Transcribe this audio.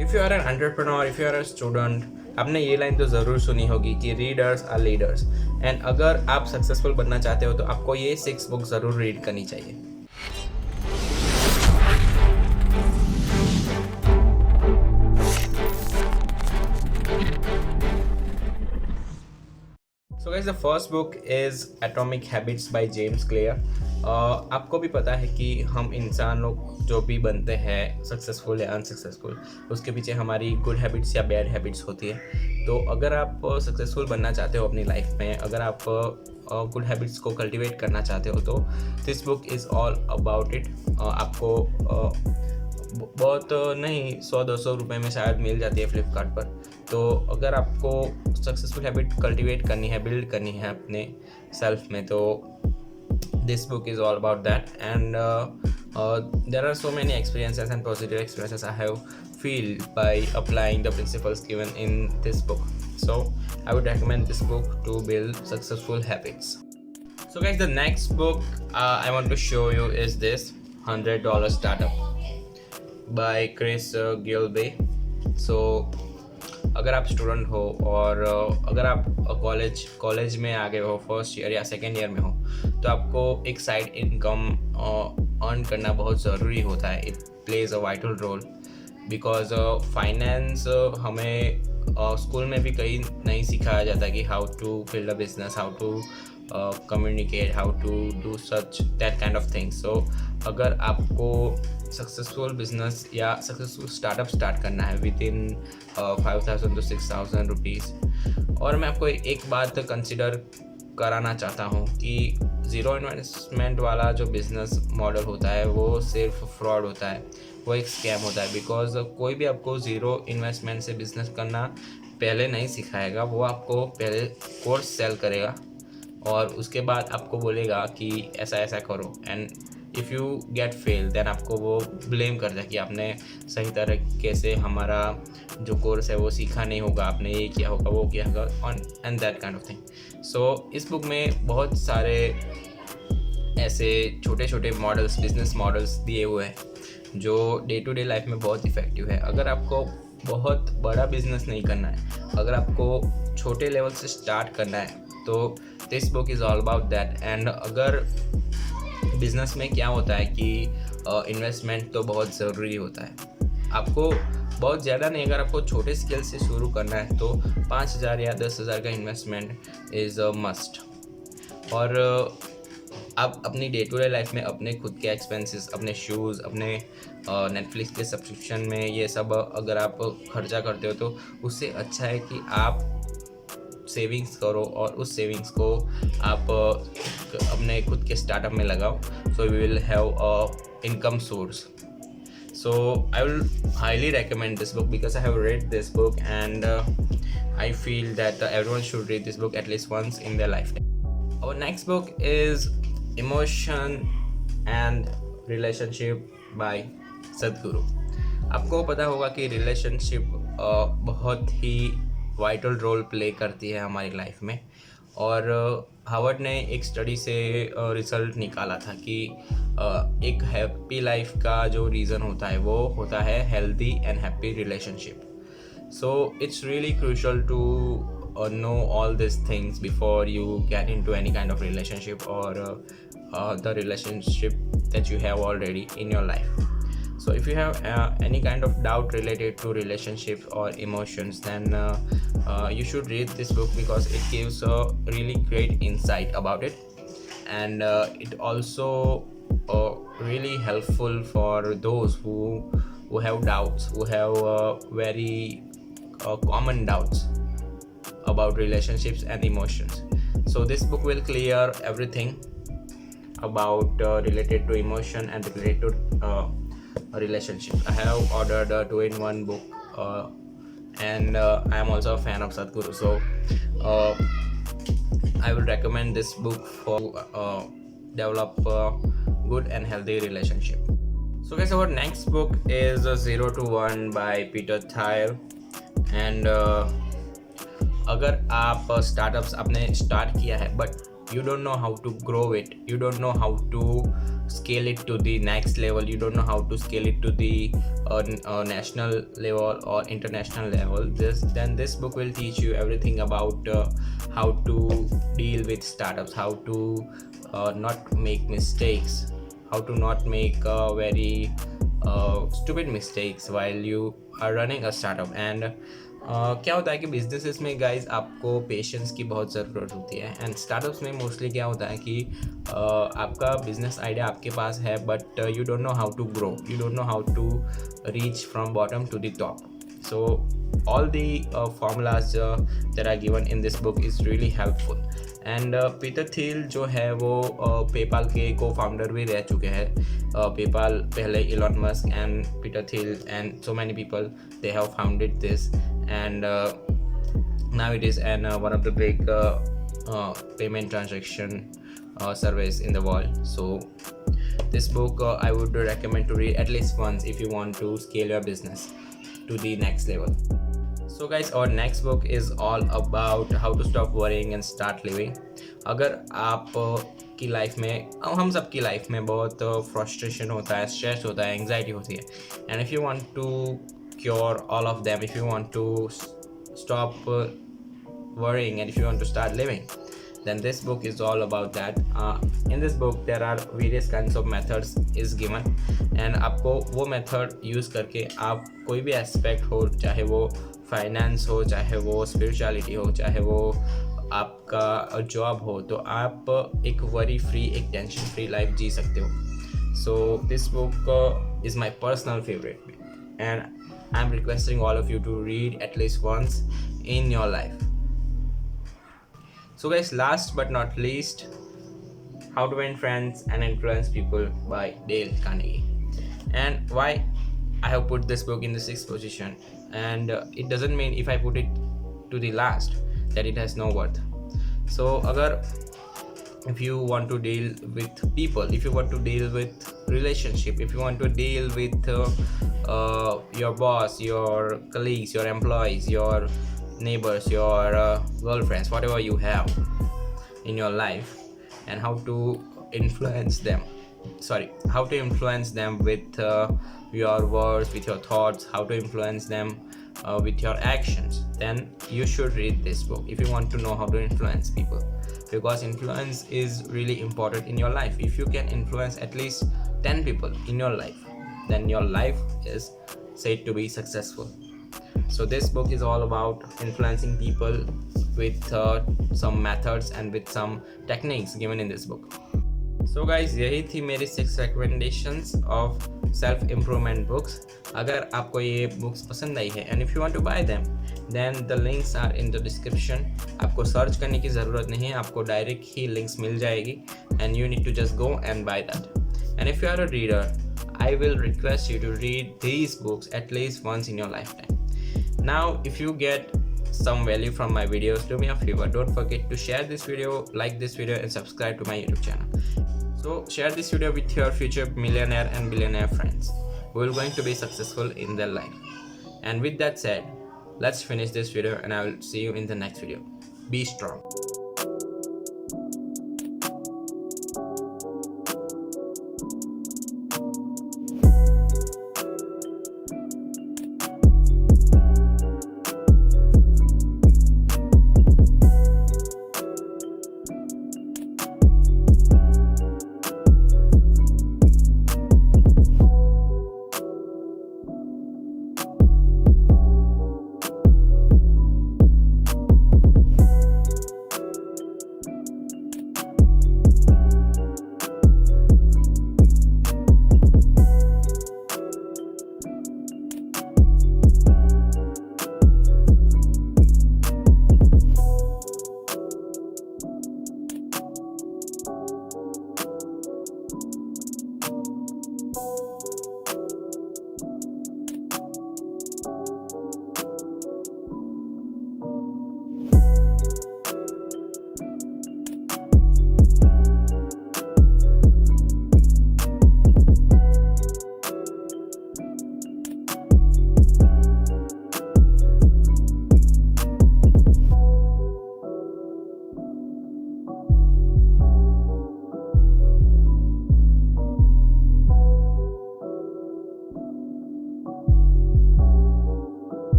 If you are an entrepreneur, if you are a student, आपने ये line तो ज़रूर सुनी होगी कि रीडर्स आर लीडर्स। एंड अगर आप सक्सेसफुल बनना चाहते हो तो आपको ये 6 बुक ज़रूर रीड करनी चाहिए। So guys, the first book is atomic habits by James clear. आपको भी पता है कि हम इंसान लोग जो भी बनते हैं, सक्सेसफुल या अनसक्सेसफुल, उसके पीछे हमारी गुड हैबिट्स या बैड हैबिट्स होती है। तो अगर आप सक्सेसफुल बनना चाहते हो अपनी लाइफ में, अगर आप गुड हैबिट्स को कल्टिवेट करना चाहते हो, तो this book is all about it. आपको बहुत नहीं, 100-200 रुपये में शायद मिल जाती है फ्लिपकार्ट पर। तो अगर आपको सक्सेसफुल हैबिट कल्टिवेट करनी है, बिल्ड करनी है अपने सेल्फ में, तो this book is all about that. And there are so many experiences and positive experiences I have feel by applying the principles given in this book. So I would recommend this book to build successful habits. So guys, the next book I want to show you is this $100 Startup by Chris Gilbey. So अगर आप student हो और अगर आप college में आ गए हो, first year या सेकेंड ईयर में हो, तो आपको एक साइड इनकम अर्न करना बहुत ज़रूरी होता है। It plays a vital role because finance हमें स्कूल में भी कहीं नहीं सिखाया जाता कि how to build a business, how to communicate, how to do such that kind of things. So अगर आपको सक्सेसफुल बिजनेस या सक्सेसफुल स्टार्टअप स्टार्ट करना है विद इन 5,000 to 6,000 रुपीज़, और मैं आपको एक बात कंसिडर कराना चाहता हूँ कि ज़ीरो इन्वेस्टमेंट वाला जो बिज़नेस मॉडल होता है वो सिर्फ फ्रॉड होता है, वो एक स्कैम होता है। बिकॉज कोई भी आपको ज़ीरो इन्वेस्टमेंट से बिज़नेस करना पहले नहीं सिखाएगा। वो आपको पहले कोर्स सेल करेगा और उसके बाद आपको बोलेगा कि ऐसा ऐसा करो, and if you get fail then आपको वो ब्लेम करता है कि आपने सही तरीके से हमारा जो कोर्स है वो सीखा नहीं होगा, आपने ये किया होगा, वो किया होगा, on and that kind of thing. So इस बुक में बहुत सारे ऐसे छोटे छोटे मॉडल्स, बिजनेस मॉडल्स दिए हुए हैं जो डे टू डे लाइफ में बहुत इफ़ेक्टिव है। अगर आपको बहुत बड़ा बिजनेस नहीं करना है, अगर आपको छोटे लेवल से स्टार्ट करना है, तो this book is all about that. And अगर बिजनेस में क्या होता है कि इन्वेस्टमेंट तो बहुत ज़रूरी होता है। आपको बहुत ज़्यादा नहीं, अगर आपको छोटे स्केल से शुरू करना है तो 5,000 या 10,000 का इन्वेस्टमेंट इज़ अ मस्ट। और आप अपनी डे टू डे लाइफ में अपने खुद के एक्सपेंसेस, अपने शूज़, अपने नेटफ्लिक्स के सब्सक्रिप्शन में ये सब अगर आप खर्चा करते हो, तो उससे अच्छा है कि आप सेविंग्स करो और उस सेविंग्स को आप अपने खुद के स्टार्टअप में लगाओ। So we will have a income source. So I will highly recommend this book because I have read this book, and I feel that everyone should read this book at least once in their lifetime. Our next book is Emotion and Relationship by Sadhguru. आपको पता होगा कि relationship बहुत ही vital role play करती है हमारी life में, और हार्वर्ड ने एक स्टडी से रिजल्ट निकाला था कि एक हैप्पी लाइफ का जो रीज़न होता है वो होता है healthy and happy relationship. So it's really crucial to know all these things before you get into any kind of relationship or the relationship that you have already in your life. So if you have any kind of doubt related to relationships or emotions, then you should read this book because it gives a really great insight about it, and it also really helpful for those who have doubts, who have very common doubts about relationships and emotions. So this book will clear everything about related to emotion and related to relationship. I have ordered a 2-in-1 book, and I am also a fan of Sadhguru, so I will recommend this book for develop a good and healthy relationship. So guys, our next book is 0 to 1 by Peter Thiel. And अगर आप startups आपने start किया है but you don't know how to grow it, you don't know how to scale it to the next level, you don't know how to scale it to the national level or international level, this book will teach you everything about how to deal with startups, how to not make mistakes, how to not make very stupid mistakes while you are running a startup. And क्या होता है कि businesses में guys आपको patience की बहुत ज़रूरत होती है, एंड स्टार्टअप्स में मोस्टली क्या होता है कि आपका बिजनेस आइडिया आपके पास है but you don't know how to grow, you don't know how to reach from bottom to the top. So all the formulas that are given in this book is really helpful. And Peter Thiel जो है वो PayPal के को founder भी रह चुके हैं. PayPal पहले Elon Musk and Peter Thiel and so many people they have founded this, and now it is an one of the big payment transaction service in the world. So this book I would recommend to read at least once if you want to scale your business to the next level. So guys, our next book is all about how to stop worrying and start living. अगर आप की life में, हम सब की life में बहुत frustration होता है, स्ट्रेस होता है, एंग्जाइटी होती है, and if you want to cure all of them, if you want to stop worrying and if you want to start living, then this book is all about that. In this book there are various kinds of methods is given, and आपको वो method use करके आप कोई भी aspect हो, चाहे वो finance हो, चाहे वो स्पिरिचुअलिटी हो, चाहे वो आपका जॉब हो, तो आप एक वरी फ्री, एक टेंशन फ्री लाइफ जी सकते हो. So this book is my personal favourite and I am requesting all of you to read at least once in your life. So guys, last but not least, How to Win Friends and Influence People by Dale Carnegie. And why I have put this book in the 6th position, and it doesn't mean if I put it to the last that it has no worth. So if you want to deal with people, if you want to deal with relationship, if you want to deal with your boss, your colleagues, your employees, your neighbors, your girlfriends, whatever you have in your life, and how to influence them with your words, with your thoughts, how to influence them with your actions, then you should read this book if you want to know how to influence people, because influence is really important in your life. If you can influence at least 10 people in your life, then your life is said to be successful. So this book is all about influencing people with some methods and with some techniques given in this book. So guys, यही थी मेरी 6 recommendations of self improvement books. अगर आपको ये books पसंद आई है and if you want to buy them, then the links are in the description. आपको search करने की ज़रूरत नहीं है, आपको डायरेक्ट ही लिंक्स मिल जाएगी and you need to just go and buy that. And if you are a reader, I will request you to read these books at least once in your lifetime. Now if you get some value from my videos, do me a favor, don't forget to share this video, like this video and subscribe to my YouTube channel. So share this video with your future millionaire and billionaire friends who are going to be successful in their life. And with that said, let's finish this video and I will see you in the next video. Be strong.